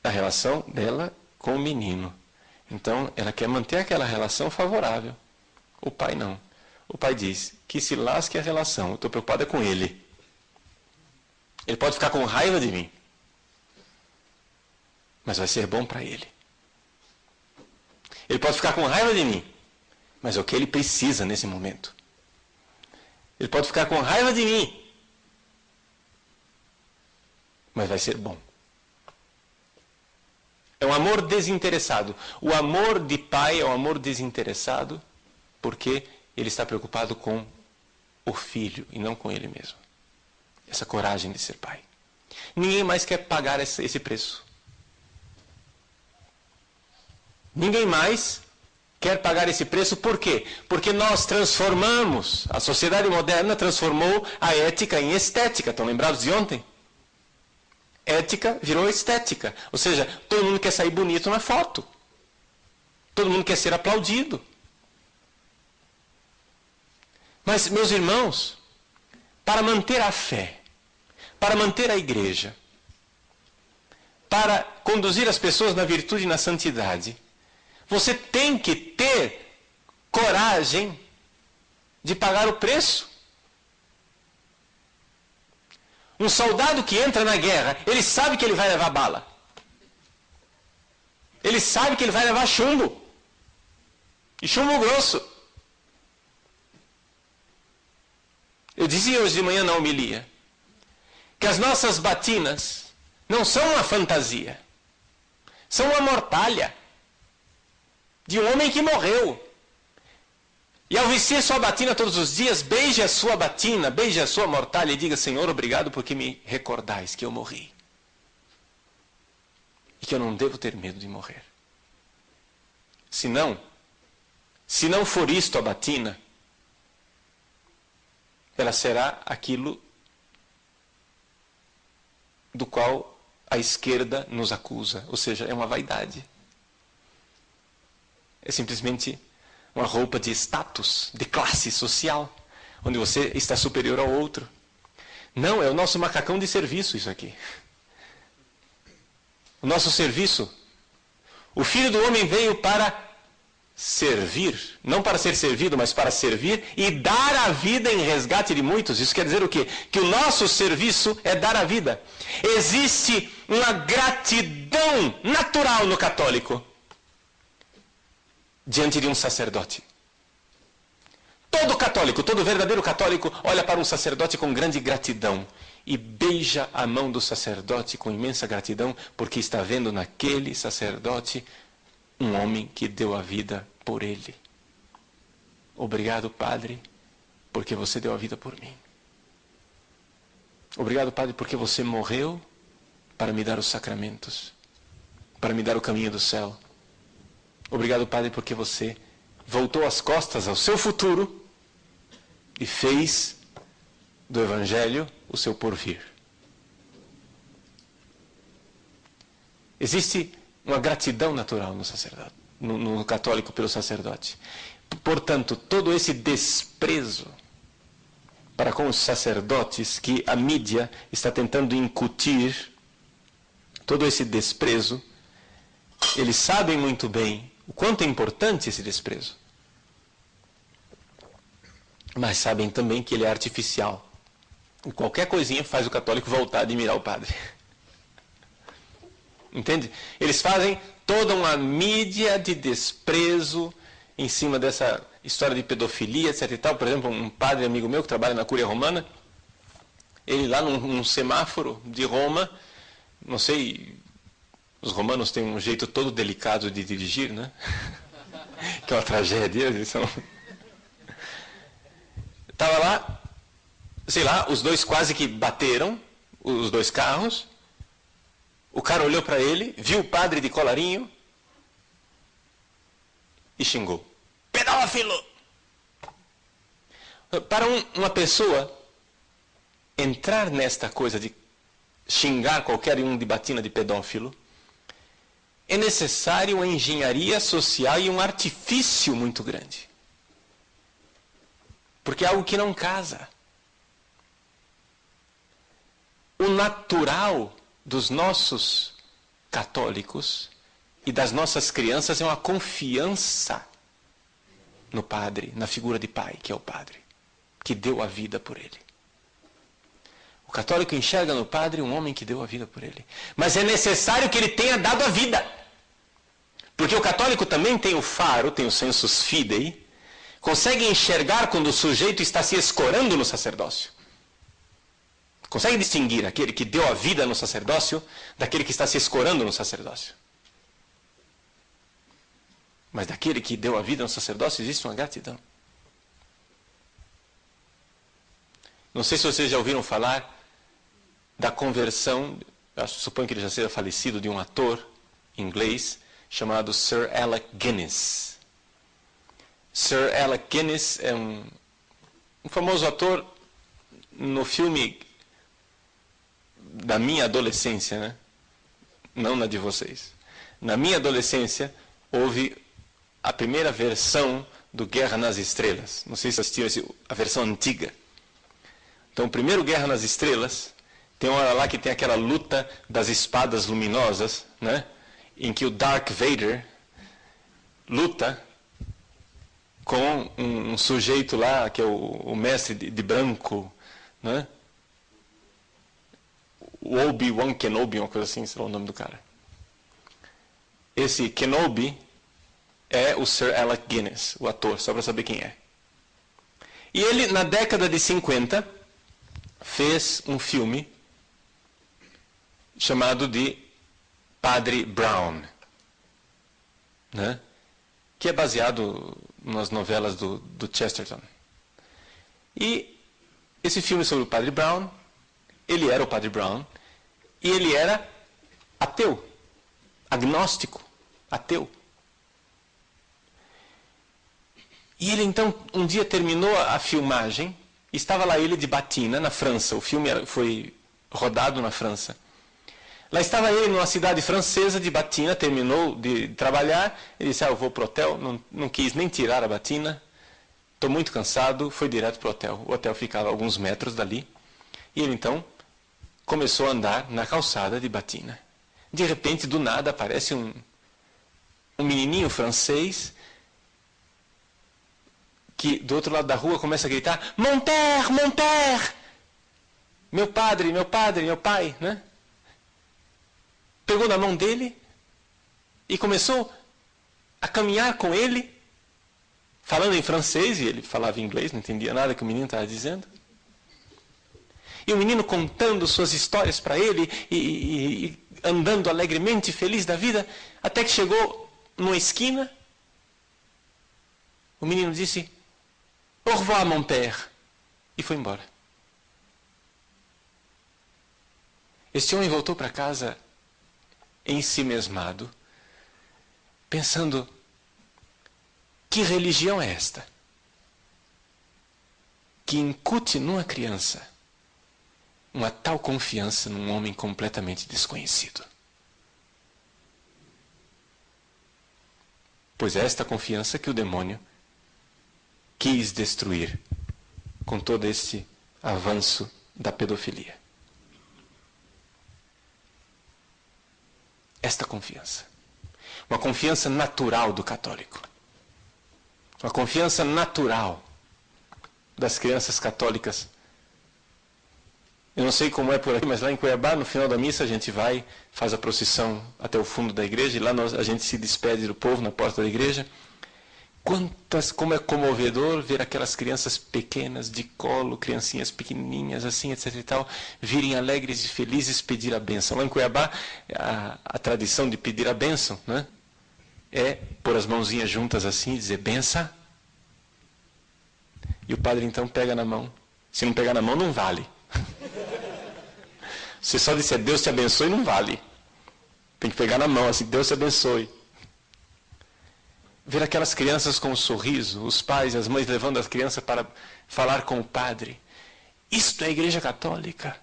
com a relação dela com o menino. Então, ela quer manter aquela relação favorável. O pai não. O pai diz: que se lasque a relação, eu estou preocupada com ele. Ele pode ficar com raiva de mim, mas vai ser bom para ele. Ele pode ficar com raiva de mim, mas é o que ele precisa nesse momento. Ele pode ficar com raiva de mim, mas vai ser bom. É um amor desinteressado. O amor de pai é um amor desinteressado porque ele está preocupado com o filho e não com ele mesmo. Essa coragem de ser pai. Ninguém mais quer pagar esse preço. Ninguém mais quer pagar esse preço. Por quê? Porque nós transformamos, a sociedade moderna transformou a ética em estética. Estão lembrados de ontem? Ética virou estética. Ou seja, todo mundo quer sair bonito na foto. Todo mundo quer ser aplaudido. Mas, meus irmãos, para manter a fé, para manter a igreja, para conduzir as pessoas na virtude e na santidade, você tem que ter coragem de pagar o preço. Um soldado que entra na guerra, ele sabe que ele vai levar bala. Ele sabe que ele vai levar chumbo. E chumbo grosso. Eu dizia hoje de manhã na homilia que as nossas batinas não são uma fantasia. São uma mortalha de um homem que morreu. E ao vestir sua batina todos os dias, beije a sua batina, beije a sua mortalha e diga: Senhor, obrigado porque me recordais que eu morri. E que eu não devo ter medo de morrer. Se não for isto a batina, ela será aquilo do qual a esquerda nos acusa. Ou seja, é uma vaidade. É simplesmente uma roupa de status, de classe social, onde você está superior ao outro. Não, é o nosso macacão de serviço isso aqui. O nosso serviço. O Filho do Homem veio para servir, não para ser servido, mas para servir e dar a vida em resgate de muitos. Isso quer dizer o quê? Que o nosso serviço é dar a vida. Existe uma gratidão natural no católico diante de um sacerdote. Todo católico, todo verdadeiro católico olha para um sacerdote com grande gratidão e beija a mão do sacerdote com imensa gratidão, porque está vendo naquele sacerdote um homem que deu a vida por ele. Obrigado, Padre, porque você deu a vida por mim. Obrigado, Padre, porque você morreu para me dar os sacramentos, para me dar o caminho do céu. Obrigado, Padre, porque você voltou as costas ao seu futuro e fez do Evangelho o seu porvir. Existe uma gratidão natural no sacerdote, no católico pelo sacerdote. Portanto, todo esse desprezo para com os sacerdotes que a mídia está tentando incutir, todo esse desprezo, eles sabem muito bem o quanto é importante esse desprezo. Mas sabem também que ele é artificial. E qualquer coisinha faz o católico voltar a admirar o padre. Entende? Eles fazem toda uma mídia de desprezo em cima dessa história de pedofilia, etc e tal. Por exemplo, um padre amigo meu que trabalha na Cúria Romana, ele lá num semáforo de Roma, não sei... Os romanos têm um jeito todo delicado de dirigir, né? Que é uma tragédia. Eles são... Estava lá, sei lá, os dois quase que bateram, os dois carros. O cara olhou para ele, viu o padre de colarinho e xingou. Pedófilo! Para uma pessoa entrar nesta coisa de xingar qualquer um de batina de pedófilo, é necessário uma engenharia social e um artifício muito grande. Porque é algo que não casa. O natural dos nossos católicos e das nossas crianças é uma confiança no padre, na figura de pai, que é o padre, que deu a vida por ele. O católico enxerga no padre um homem que deu a vida por ele. Mas é necessário que ele tenha dado a vida. Porque o católico também tem o faro, tem o sensus fidei, consegue enxergar quando o sujeito está se escorando no sacerdócio. Consegue distinguir aquele que deu a vida no sacerdócio daquele que está se escorando no sacerdócio. Mas daquele que deu a vida no sacerdócio existe uma gratidão. Não sei se vocês já ouviram falar da conversão, suponho que ele já seja falecido, de um ator inglês chamado Sir Alec Guinness. Sir Alec Guinness é um famoso ator no filme da minha adolescência, né? Não na de vocês. Na minha adolescência, houve a primeira versão do Guerra nas Estrelas. Não sei se assistiram a versão antiga. Então, o primeiro Guerra nas Estrelas, tem uma hora lá que tem aquela luta das espadas luminosas, né? Em que o Darth Vader luta com um sujeito lá, que é o mestre de branco, né? O Obi-Wan Kenobi, uma coisa assim, sei lá o nome do cara. Esse Kenobi é o Sir Alec Guinness, o ator, só para saber quem é. E ele, na década de 50, fez um filme chamado de Padre Brown, né? Que é baseado nas novelas do Chesterton. E esse filme sobre o Padre Brown, ele era o Padre Brown, e ele era ateu, agnóstico, ateu. E ele então, um dia terminou a filmagem, estava lá ele de batina, na França, o filme foi rodado na França. Lá estava ele numa cidade francesa de batina, terminou de trabalhar, ele disse, eu vou para o hotel, não quis nem tirar a batina, estou muito cansado, foi direto para o hotel. O hotel ficava a alguns metros dali, e ele então começou a andar na calçada de batina. De repente, do nada, aparece um menininho francês, que do outro lado da rua começa a gritar, Mon père, mon père! Meu padre, meu padre, meu pai, né? Pegou na mão dele e começou a caminhar com ele, falando em francês, e ele falava inglês, não entendia nada que o menino estava dizendo. E o menino contando suas histórias para ele, e andando alegremente, feliz da vida, até que chegou numa esquina, o menino disse, Au revoir, mon père, e foi embora. Este homem voltou para casa ensimesmado, pensando, que religião é esta? Que incute numa criança uma tal confiança num homem completamente desconhecido. Pois é esta confiança que o demônio quis destruir com todo este avanço da pedofilia. Esta confiança. Uma confiança natural do católico. Uma confiança natural das crianças católicas. Eu não sei como é por aqui, mas lá em Cuiabá, no final da missa, a gente vai, faz a procissão até o fundo da igreja, e lá a gente se despede do povo na porta da igreja. Como é comovedor ver aquelas crianças pequenas de colo, criancinhas pequenininhas assim, etc e tal, virem alegres e felizes pedir a bênção. Lá em Cuiabá, a tradição de pedir a bênção, né, é pôr as mãozinhas juntas assim e dizer benção. E o padre então pega na mão. Se não pegar na mão, não vale. Se só disser Deus te abençoe, não vale. Tem que pegar na mão assim, Deus te abençoe. Ver aquelas crianças com um sorriso, os pais e as mães levando as crianças para falar com o padre. Isto é a Igreja Católica.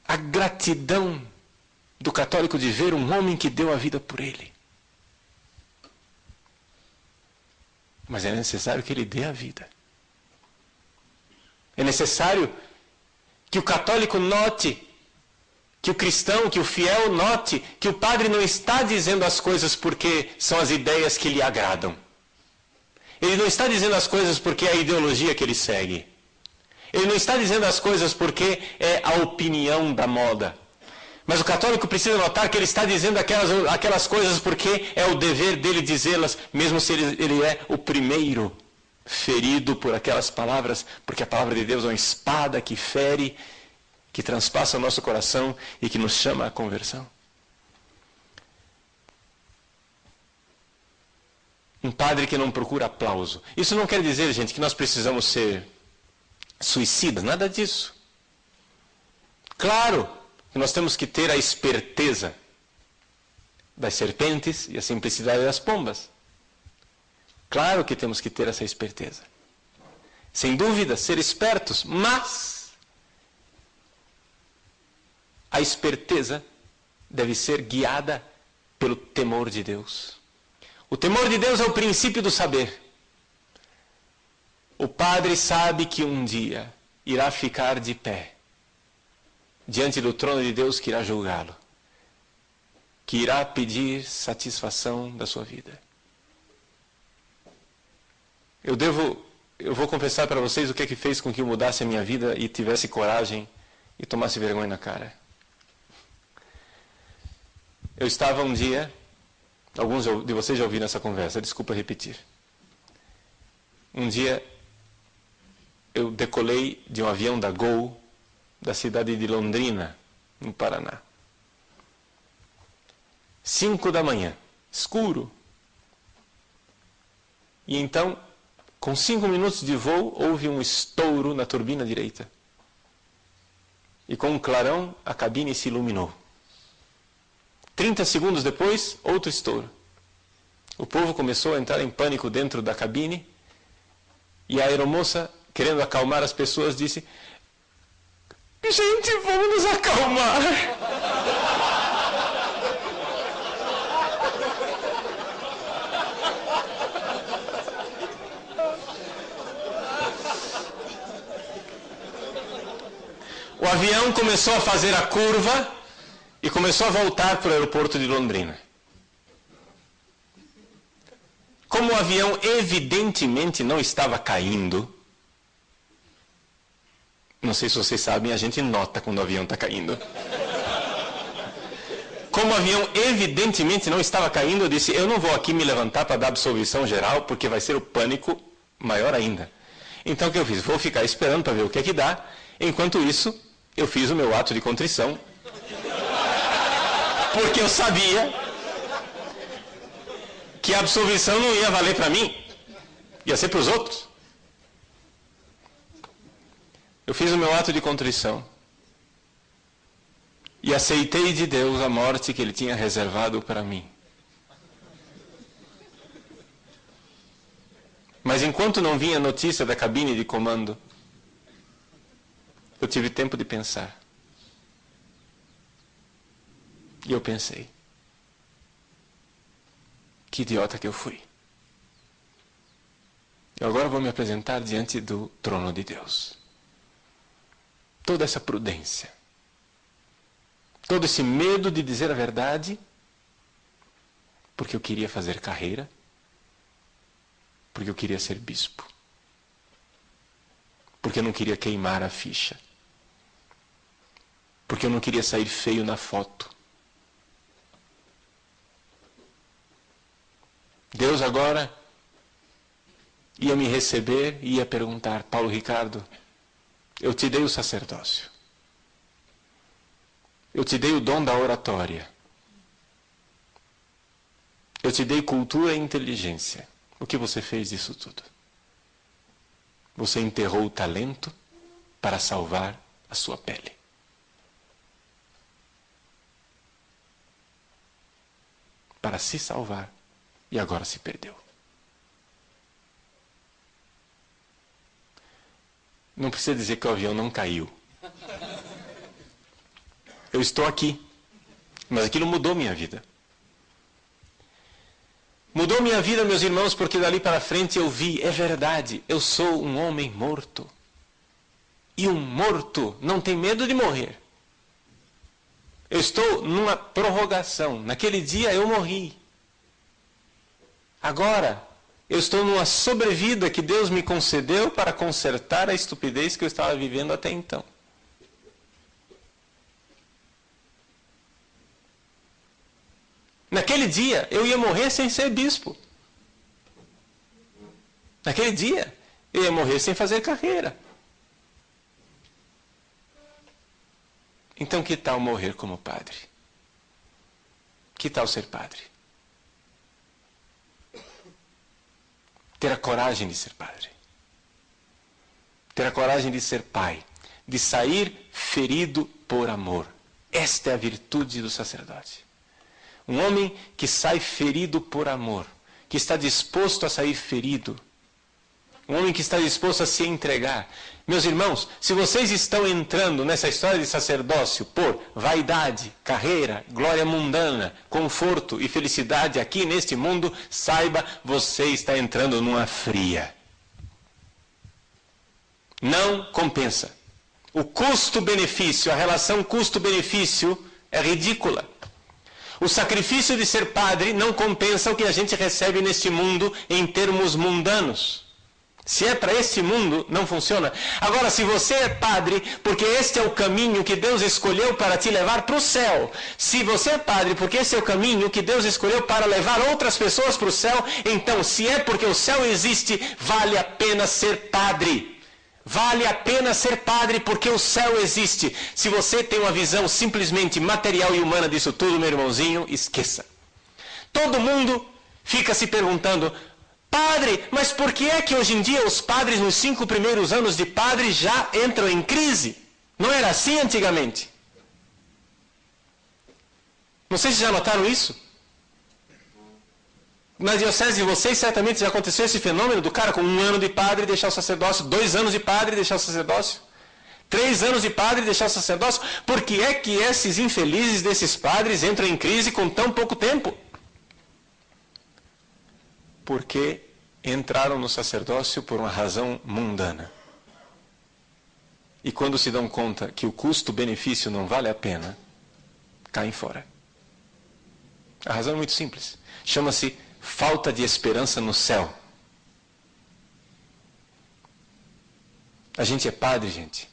A gratidão do católico de ver um homem que deu a vida por ele. Mas é necessário que ele dê a vida. É necessário que o católico note, que o cristão, que o fiel note, que o padre não está dizendo as coisas porque são as ideias que lhe agradam. Ele não está dizendo as coisas porque é a ideologia que ele segue. Ele não está dizendo as coisas porque é a opinião da moda. Mas o católico precisa notar que ele está dizendo aquelas coisas porque é o dever dele dizê-las, mesmo se ele é o primeiro ferido por aquelas palavras, porque a palavra de Deus é uma espada que fere, que transpassa o nosso coração e que nos chama à conversão. Um padre que não procura aplauso. Isso não quer dizer, gente, que nós precisamos ser suicidas, nada disso. Claro que nós temos que ter a esperteza das serpentes e a simplicidade das pombas. Claro que temos que ter essa esperteza. Sem dúvida, ser espertos, mas a esperteza deve ser guiada pelo temor de Deus. O temor de Deus é o princípio do saber. O padre sabe que um dia irá ficar de pé diante do trono de Deus que irá julgá-lo, que irá pedir satisfação da sua vida. Eu vou confessar para vocês o que é que fez com que eu mudasse a minha vida e tivesse coragem e tomasse vergonha na cara. Eu estava um dia, alguns de vocês já ouviram essa conversa, desculpa repetir. Um dia eu decolei de um avião da Gol da cidade de Londrina, no Paraná. 5 da manhã, escuro. E então, com 5 minutos de voo, houve um estouro na turbina direita. E com um clarão, a cabine se iluminou. 30 segundos depois, outro estouro. O povo começou a entrar em pânico dentro da cabine, e a aeromoça, querendo acalmar as pessoas, disse: gente, vamos nos acalmar. O avião começou a fazer a curva e começou a voltar para o aeroporto de Londrina. Como o avião evidentemente não estava caindo, não sei se vocês sabem, a gente nota quando o avião está caindo. Como o avião evidentemente não estava caindo, eu disse: eu não vou aqui me levantar para dar absolvição geral, porque vai ser o pânico maior ainda. Então o que eu fiz? Vou ficar esperando para ver o que é que dá. Enquanto isso, eu fiz o meu ato de contrição, porque eu sabia que a absolvição não ia valer para mim, ia ser para os outros. Eu fiz o meu ato de contrição e aceitei de Deus a morte que Ele tinha reservado para mim. Mas enquanto não vinha a notícia da cabine de comando, eu tive tempo de pensar. E eu pensei: que idiota que eu fui. Eu agora vou me apresentar diante do trono de Deus. Toda essa prudência, todo esse medo de dizer a verdade, porque eu queria fazer carreira, porque eu queria ser bispo, porque eu não queria queimar a ficha, porque eu não queria sair feio na foto. Deus agora ia me receber e ia perguntar: Paulo Ricardo, eu te dei o sacerdócio, eu te dei o dom da oratória, eu te dei cultura e inteligência. O que você fez disso tudo? Você enterrou o talento para salvar a sua pele. Para se salvar, e agora se perdeu. Não precisa dizer que o avião não caiu. Eu estou aqui, mas aquilo mudou minha vida. Mudou minha vida, meus irmãos, porque dali para frente eu vi: é verdade, eu sou um homem morto. E um morto não tem medo de morrer. Eu estou numa prorrogação. Naquele dia eu morri. Agora, eu estou numa sobrevida que Deus me concedeu para consertar a estupidez que eu estava vivendo até então. Naquele dia, eu ia morrer sem ser bispo. Naquele dia, eu ia morrer sem fazer carreira. Então, que tal morrer como padre? Que tal ser padre? ter a coragem de ser padre. Ter a coragem de ser pai. De sair ferido por amor. Esta é a virtude do sacerdote. Um homem que sai ferido por amor. Que está disposto a sair ferido. Um homem que está disposto a se entregar. Meus irmãos, se vocês estão entrando nessa história de sacerdócio por vaidade, carreira, glória mundana, conforto e felicidade aqui neste mundo, saiba, você está entrando numa fria. Não compensa. O custo-benefício, a relação custo-benefício é ridícula. O sacrifício de ser padre não compensa o que a gente recebe neste mundo em termos mundanos. Se é para este mundo, não funciona. Agora, se você é padre, porque este é o caminho que Deus escolheu para te levar para o céu. Se você é padre, porque esse é o caminho que Deus escolheu para levar outras pessoas para o céu, então, se é porque o céu existe, vale a pena ser padre. Vale a pena ser padre porque o céu existe. Se você tem uma visão simplesmente material e humana disso tudo, meu irmãozinho, esqueça. Todo mundo fica se perguntando: padre, mas por que é que hoje em dia os padres nos 5 primeiros anos de padre já entram em crise? Não era assim antigamente? Não sei se já notaram isso. Na diocese de vocês certamente já aconteceu esse fenômeno do cara com 1 ano de padre deixar o sacerdócio, 2 anos de padre deixar o sacerdócio, 3 anos de padre deixar o sacerdócio. Por que é que esses infelizes desses padres entram em crise com tão pouco tempo? Porque entraram no sacerdócio por uma razão mundana. E quando se dão conta que o custo-benefício não vale a pena, caem fora. A razão é muito simples. Chama-se falta de esperança no céu. A gente é padre, gente.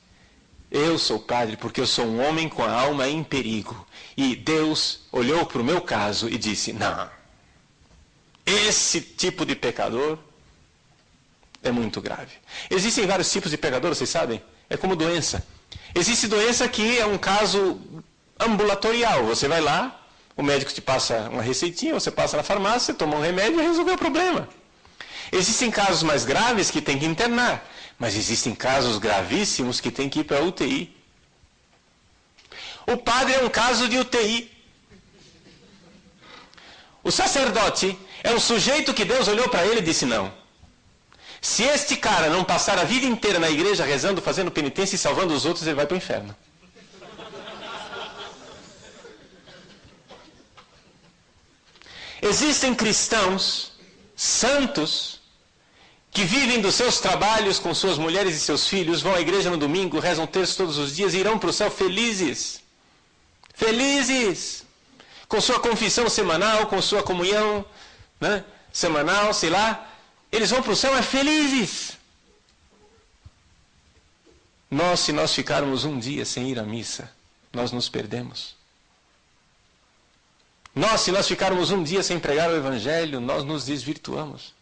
Eu sou padre porque eu sou um homem com a alma em perigo. E Deus olhou para o meu caso e disse: não, esse tipo de pecador é muito grave. Existem vários tipos de pecador, vocês sabem? É como doença. Existe doença que é um caso ambulatorial. Você vai lá, o médico te passa uma receitinha, você passa na farmácia, toma um remédio e resolveu o problema. Existem casos mais graves que tem que internar, mas existem casos gravíssimos que tem que ir para a UTI. O padre é um caso de UTI. O sacerdote é um sujeito que Deus olhou para ele e disse: não. Se este cara não passar a vida inteira na igreja rezando, fazendo penitência e salvando os outros, ele vai para o inferno. Existem cristãos santos que vivem dos seus trabalhos com suas mulheres e seus filhos, vão à igreja no domingo, rezam terço todos os dias e irão para o céu felizes. Felizes! Com sua confissão semanal, com sua comunhão, né, semanal, sei lá. Eles vão para o céu, mas felizes. Nós, se nós ficarmos um dia sem ir à missa, nós nos perdemos. Nós, se nós ficarmos um dia sem pregar o Evangelho, nós nos desvirtuamos.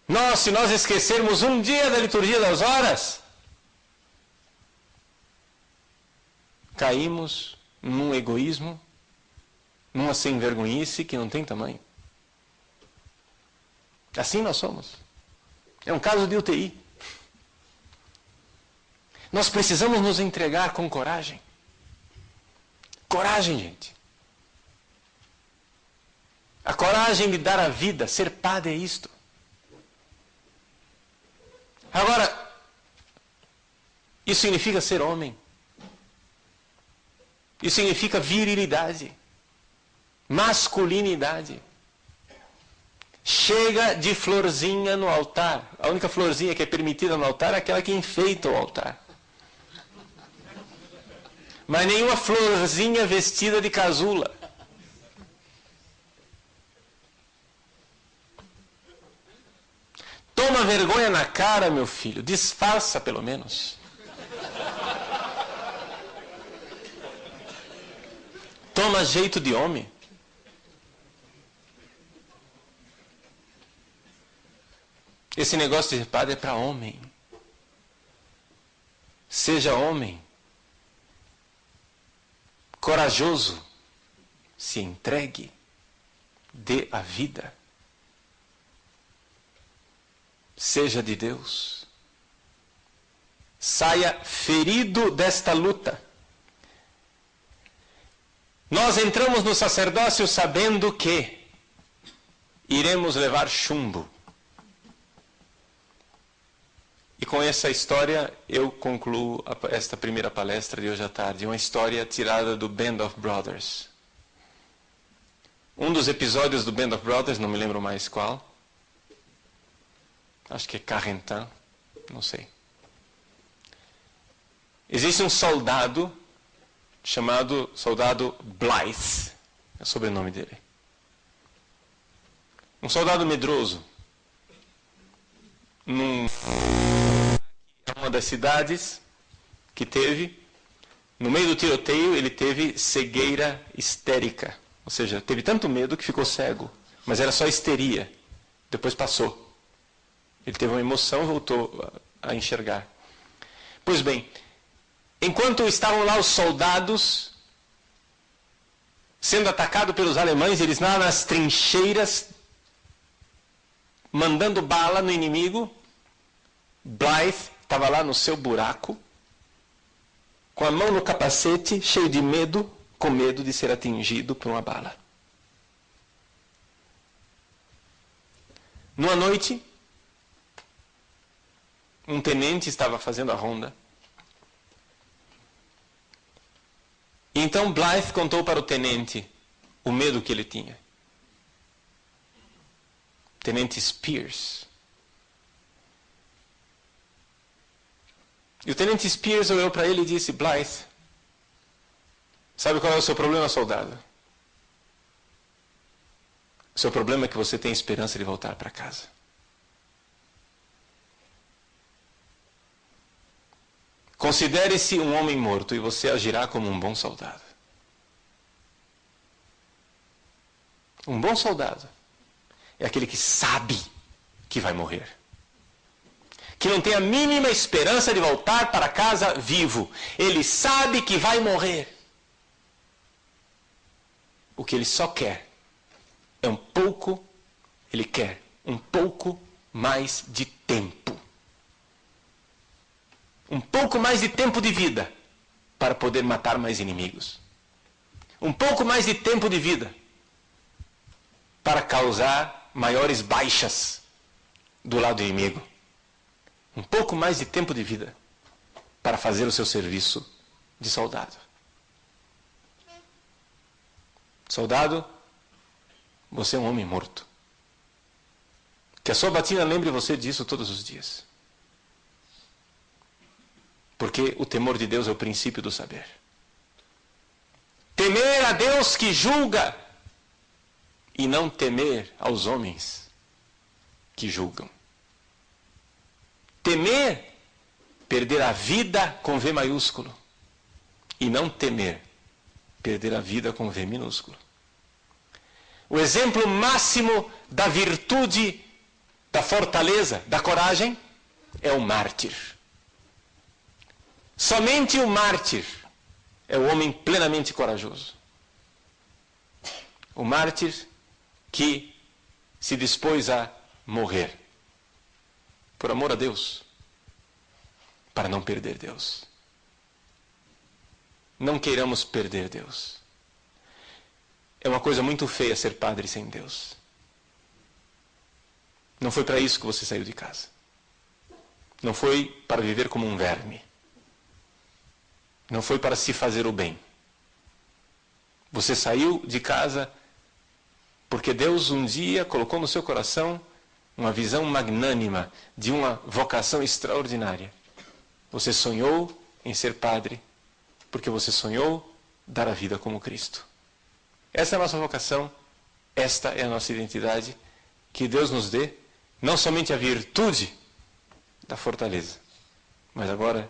Nós, se nós esquecermos um dia da liturgia das horas, caímos num egoísmo, numa sem-vergonhice que não tem tamanho. Assim nós somos. É um caso de UTI. Nós precisamos nos entregar com coragem. Coragem, gente. A coragem de dar a vida, ser padre é isto. Agora, isso significa ser homem. Isso significa virilidade, masculinidade. Chega de florzinha no altar. A única florzinha que é permitida no altar é aquela que enfeita o altar. Mas nenhuma florzinha vestida de casula. Toma vergonha na cara, meu filho. Disfarça, pelo menos. Toma jeito de homem. Esse negócio de padre é para homem. Seja homem. Corajoso. Se entregue. Dê a vida. seja de Deus. Saia ferido desta luta. Nós entramos no sacerdócio sabendo que iremos levar chumbo. E com essa história eu concluo esta primeira palestra de hoje à tarde. Uma história tirada do Band of Brothers. Um dos episódios do Band of Brothers, não me lembro mais qual. Acho que é Carentan, não sei. Existe um soldado chamado soldado Blythe, é o sobrenome dele. Um soldado medroso. Uma das cidades que teve, no meio do tiroteio, ele teve cegueira histérica. Ou seja, teve tanto medo que ficou cego. Mas era só histeria. Depois passou. Ele teve uma emoção e voltou a enxergar. Pois bem, enquanto estavam lá os soldados sendo atacados pelos alemães, eles lá nas trincheiras, mandando bala no inimigo, Blythe estava lá no seu buraco, com a mão no capacete, cheio de medo, com medo de ser atingido por uma bala. Numa noite, um tenente estava fazendo a ronda. E então Blythe contou para o tenente o medo que ele tinha. Tenente Spears. E o tenente Spears olhou para ele e disse: Blythe, sabe qual é o seu problema, soldado? O seu problema é que você tem esperança de voltar para casa. Considere-se um homem morto e você agirá como um bom soldado. Um bom soldado é aquele que sabe que vai morrer. Que não tem a mínima esperança de voltar para casa vivo. Ele sabe que vai morrer. O que ele só quer é ele quer um pouco mais de tempo. Um pouco mais de tempo de vida para poder matar mais inimigos. Um pouco mais de tempo de vida para causar maiores baixas do lado inimigo. Um pouco mais de tempo de vida para fazer o seu serviço de soldado. Soldado, você é um homem morto. Que a sua batina lembre você disso todos os dias. Porque o temor de Deus é o princípio do saber. Temer a Deus que julga e não temer aos homens que julgam. Temer, perder a vida com V maiúsculo. E não temer, perder a vida com V minúsculo. O exemplo máximo da virtude, da fortaleza, da coragem, é o mártir. Somente o mártir é o homem plenamente corajoso. O mártir que se dispôs a morrer por amor a Deus, para não perder Deus. Não queiramos perder Deus. É uma coisa muito feia ser padre sem Deus. Não foi para isso que você saiu de casa. Não foi para viver como um verme. Não foi para se fazer o bem. Você saiu de casa porque Deus um dia colocou no seu coração uma visão magnânima de uma vocação extraordinária. Você sonhou em ser padre porque você sonhou dar a vida como Cristo. Essa é a nossa vocação, esta é a nossa identidade. Que Deus nos dê não somente a virtude da fortaleza, mas agora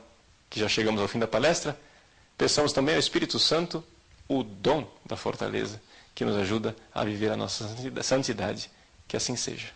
que já chegamos ao fim da palestra, peçamos também ao Espírito Santo o dom da fortaleza que nos ajuda a viver a nossa santidade. Que assim seja.